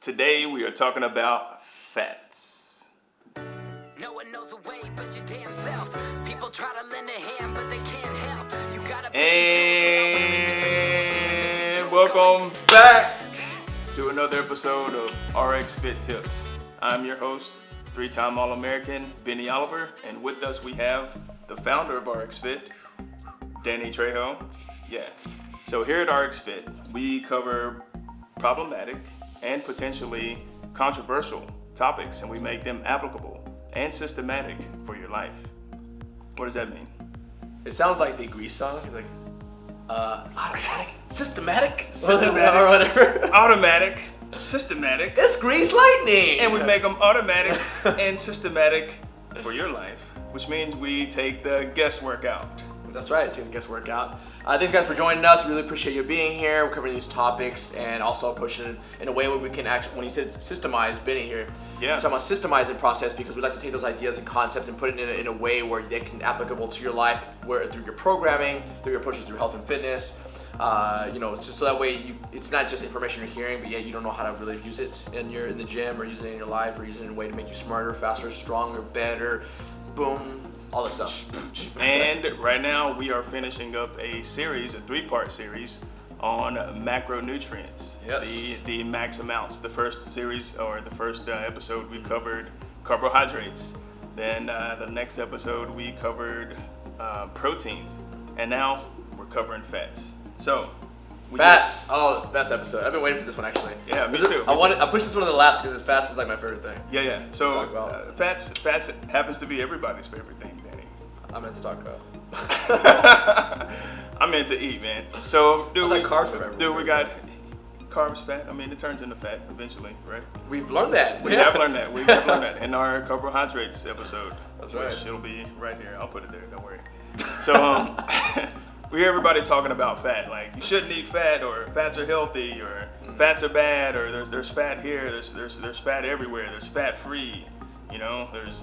Today we are talking about fats. No one knows the way but your damn self. People try to lend a hand but they can't help. You gotta pick and welcome back to another episode of RX Fit Tips. I'm your host, 3-time All-American Benny Oliver, and with us we have the founder of RX Fit, Danny Trejo. Yeah. So here at RX Fit, we cover problematic and potentially controversial topics, and we make them applicable and systematic for your life. What does that mean? It sounds like the Grease song. It's like, automatic, systematic, or whatever. Automatic, systematic. It's Grease Lightning. And we make them automatic and systematic for your life, which means we take the guesswork out. That's right, take the guesswork out. Thanks guys for joining us. Really appreciate you being here. We're covering these topics and also pushing it in a way where we can actually, when you said systemize, Benny here, yeah, talking about systemizing process because we like to take those ideas and concepts and put it in a way where they can be applicable to your life, where through your programming, through your approaches through health and fitness. Just so that way it's not just information you're hearing, but yet you don't know how to really use it in the gym or use it in your life or use it in a way to make you smarter, faster, stronger, better, boom. All this stuff. And right now we are finishing up a 3-part series on macronutrients. Yes. The max amounts. The first series or the first episode we covered carbohydrates. Then the next episode we covered proteins. And now we're covering fats. So fats. Oh, that's the best episode. I've been waiting for this one actually. Yeah, me too. I pushed this one to the last because fats is like my favorite thing. Yeah. So fats happens to be everybody's favorite thing, Danny. I meant to talk about. I meant to eat, man. So, we got carbs, fat. I mean, it turns into fat eventually, right? We've learned that. We have learned that. We have learned that in our carbohydrates episode. That's right. Which it'll be right here. I'll put it there. Don't worry. So, we hear everybody talking about fat. Like, you shouldn't eat fat, or fats are healthy, or fats are bad, or there's fat here. There's fat everywhere. There's fat free. You know, there's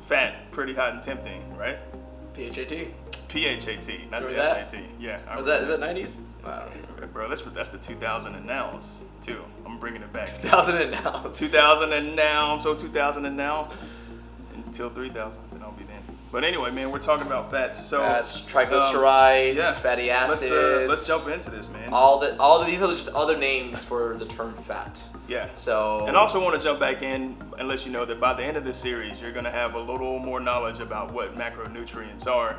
fat, pretty hot and tempting, right? PHAT, not Remember FAT. that? Yeah. Is that 90s? Wow. Bro, that's the 2000 and nows too. I'm bringing it back. 2000 and now. 2000 and now. I'm so 2000 and now until 3000. Then I'll be then. But anyway, man, we're talking about fats. So fats, triglycerides, fatty acids. Let's jump into this, man. These are just other names for the term fat. Yeah. So. And also want to jump back in and let you know that by the end of this series, you're going to have a little more knowledge about what macronutrients are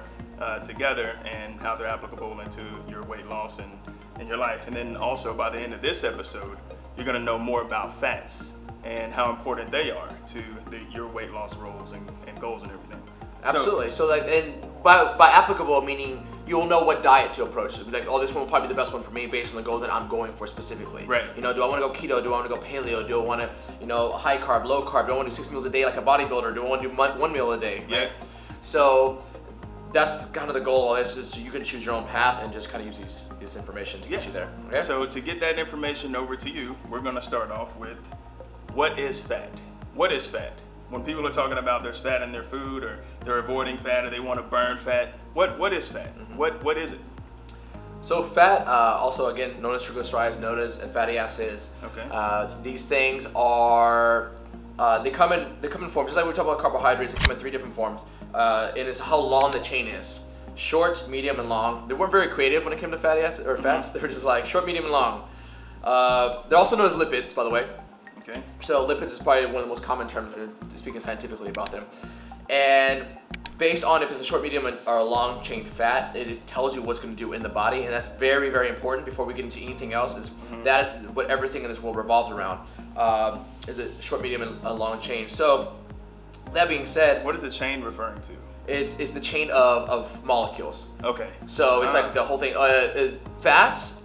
together and how they're applicable into your weight loss and your life. And then also by the end of this episode, you're going to know more about fats and how important they are to your weight loss goals and goals and everything. Absolutely. So by applicable, meaning you'll know what diet to approach. Like, this one will probably be the best one for me based on the goals that I'm going for specifically. Right. Do I want to go keto? Do I want to go paleo? Do I want to, high carb, low carb? Do I want to do 6 meals a day like a bodybuilder? Do I want to do one meal a day? Right? Yeah. So that's kind of the goal of all this, is so you can choose your own path and just kind of use this information to get you there. Okay? So to get that information over to you, we're going to start off with, what is fat? What is fat? When people are talking about there's fat in their food, or they're avoiding fat, or they want to burn fat, what is fat? Mm-hmm. What is it? So fat, also again known as triglycerides, known as fatty acids. Okay. These things are they come in forms, just like we talk about carbohydrates. They come in 3 different forms. It is how long the chain is: short, medium, and long. They weren't very creative when it came to fatty acids or fats. Mm-hmm. They were just like short, medium, and long. They're also known as lipids, by the way. Okay. So lipids is probably one of the most common terms speaking scientifically about them. And based on if it's a short, medium, or a long chain fat, it tells you what's going to do in the body, and that's very, very important before we get into anything else. That is what everything in this world revolves around. Is it short, medium, and a long chain? So that being said, what is the chain referring to? It's the chain of molecules. Okay. So it's like the whole thing. Fats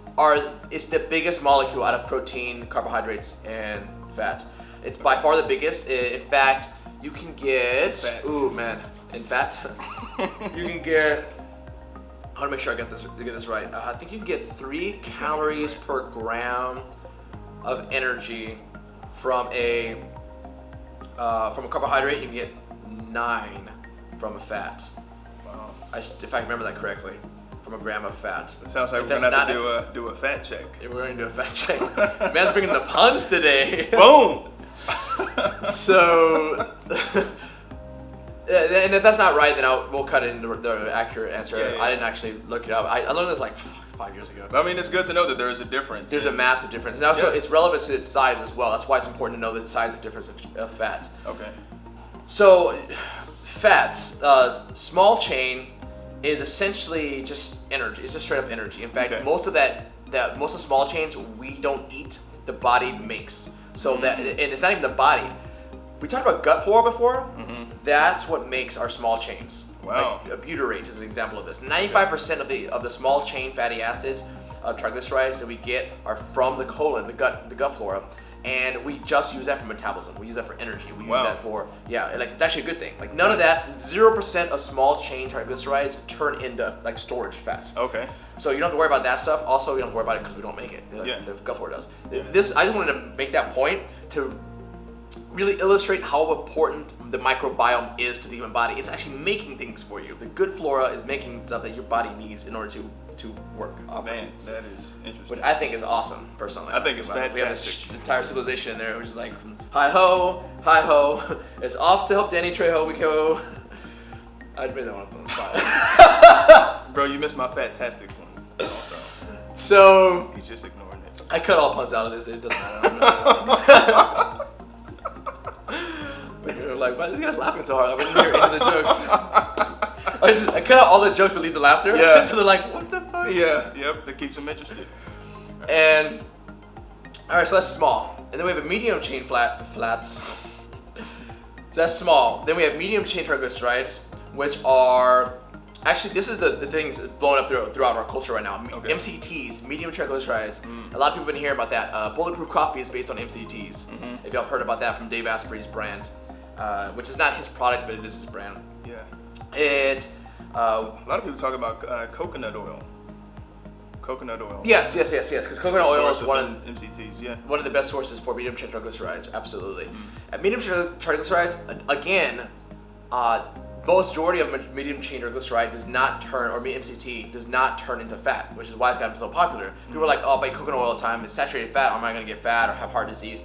it's the biggest molecule out of protein, carbohydrates, and fat. It's by far the biggest. In fact, you can get you can get, I want to make sure I get this right. I think you can get 3 calories per gram of energy from a carbohydrate. You can get 9 from a fat. Wow. If I remember that correctly. from a gram of fat. It sounds like If we're that's gonna have not to do a fat check. We're going to do a fat check. Man's bringing the puns today. Boom. So, and if that's not right, then we'll cut it into the accurate answer. Yeah. I didn't actually look it up. I learned this like 5 years ago. I mean, it's good to know that there is a difference. There's a massive difference. And also, it's relevant to its size as well. That's why it's important to know the size of difference of fat. Okay. So, fats, small chain is essentially just energy. It's just straight up energy. In fact, most of most of small chains we don't eat, the body makes. So that, and it's not even the body. We talked about gut flora before. That's what makes our small chains. Wow. Like butyrate is an example of this. 95% of the small chain fatty acids, triglycerides that we get are from the colon, the gut flora, and we just use that for metabolism. We use that for energy. We use that for like it's actually a good thing. Like none of that. 0% of small chain triglycerides turn into like storage fat. Okay. So you don't have to worry about that stuff. Also, you don't have to worry about it because we don't make it. The gut flora does. This I just wanted to make that point to really illustrate how important the microbiome is to the human body. It's actually making things for you. The good flora is making stuff that your body needs in order to work. Man, that is interesting. Which I think is awesome, personally. I think it's fantastic. We have this entire civilization in there, which is like, hi ho, it's off to help Danny Trejo, we go. I really don't want to put on the spot. Bro, you missed my fantastic one. Also. So He's just ignoring it. I cut all puns out of this. It doesn't matter. Like, why are these guys laughing so hard? I wouldn't hear any of the jokes. I cut out all the jokes but leave the laughter. Yeah. So they're like, what the fuck? Yeah, yep, that keeps them interested. And all right, so that's small. And then we have a medium chain flats. That's small. Then we have medium chain triglycerides, which are actually this is the things blowing up throughout our culture right now. Okay. MCTs, medium triglycerides. A lot of people have been hearing about that. Bulletproof coffee is based on MCTs. If y'all have heard about that from Dave Asprey's brand, which is not his product, but it is his brand. Yeah. A lot of people talk about coconut oil. Coconut oil. Yes, because coconut oil is one of MCTs. Yeah. one of the best sources for medium chain triglycerides. Absolutely. At medium chain triglycerides, again, majority of medium chain triglyceride does not turn, or MCT does not turn into fat, which is why it's gotten so popular. People are like, oh, I eat coconut oil all the time. It's saturated fat. Am I going to get fat or have heart disease?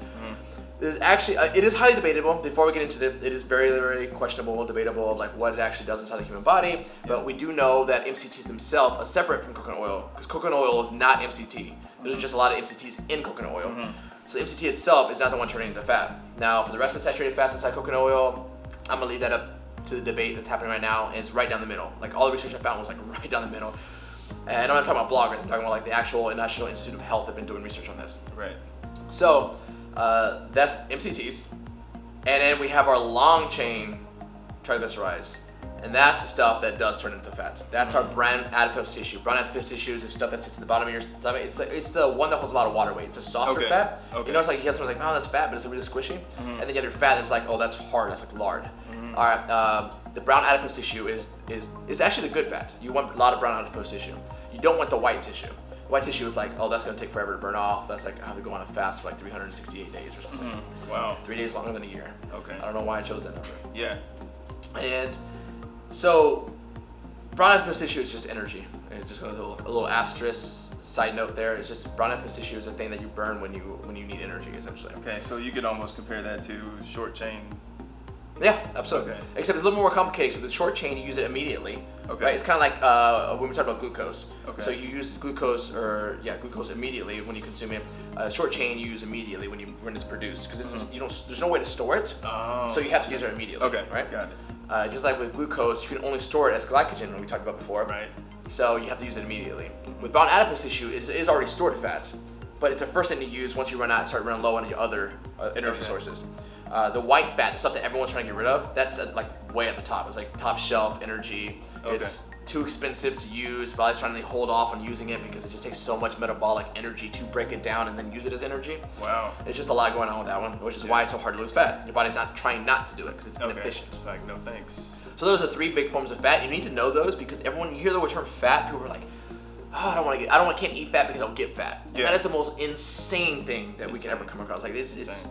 There's actually, it is highly debatable. Before we get into it is very, very questionable, debatable, like what it actually does inside the human body. But we do know that MCTs themselves are separate from coconut oil, because coconut oil is not MCT. There's just a lot of MCTs in coconut oil. So the MCT itself is not the one turning into fat. Now, for the rest of the saturated fats inside coconut oil, I'm gonna leave that up to the debate that's happening right now, and it's right down the middle. Like all the research I found was like right down the middle. And I'm not talking about bloggers, I'm talking about like the actual National Institute of Health have been doing research on this. Right. So that's MCTs. And then we have our long chain triglycerides. And that's the stuff that does turn into fat. That's our brown adipose tissue. Brown adipose tissue is the stuff that sits at the bottom of your stomach. It's the one that holds a lot of water weight. It's a softer fat. Okay. You know, it's like you have someone like, oh, that's fat, but it's really squishy. And then you have your fat that's like, oh, that's hard. That's like lard. All right. The brown adipose tissue is actually the good fat. You want a lot of brown adipose tissue. You don't want the white tissue. White tissue is like, oh, that's going to take forever to burn off. That's like I have to go on a fast for like 368 days or something. Wow. 3 days longer than a year. Okay. I don't know why I chose that number. Yeah. And so brown adipose tissue is just energy. And just a little asterisk side note there. It's just brown adipose tissue is a thing that you burn when you need energy, essentially. Okay, so you could almost compare that to short chain. Yeah, absolutely. Okay. Except it's a little more complicated. So with short chain, you use it immediately. Okay. Right? It's kind of like when we talk about glucose. Okay. So you use glucose immediately when you consume it. Short chain you use immediately when it's produced, because there's no way to store it. Oh. So you have to use it immediately. Okay. Right. Got it. Just like with glucose, you can only store it as glycogen, when we talked about before. Right. So you have to use it immediately. With brown adipose tissue, it is already stored fat, but it's the first thing to use once you start running low on your other energy sources. The white fat, the stuff that everyone's trying to get rid of, that's like way at the top. It's like top shelf energy. Okay. It's too expensive to use. Body's trying to hold off on using it because it just takes so much metabolic energy to break it down and then use it as energy. Wow. It's just a lot going on with that one, which is why it's so hard to lose fat. Your body's not trying not to do it because it's inefficient. It's like, no thanks. So those are 3 big forms of fat. You need to know those because everyone, you hear the term fat, people are like, oh, I can't eat fat because I'll get fat. And that is the most insane thing that we can ever come across. Like it's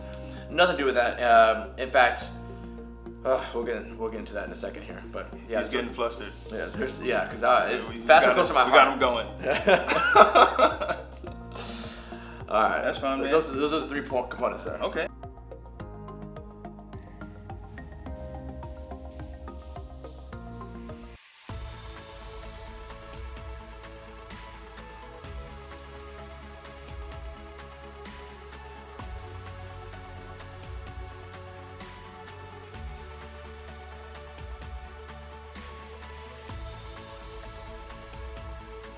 nothing to do with that. In fact, We'll get into that in a second here, but yeah, He's getting flustered. Yeah, because fats are close to my heart. We got him going. All right, That's fine, man. Those are the 3 components there. Okay.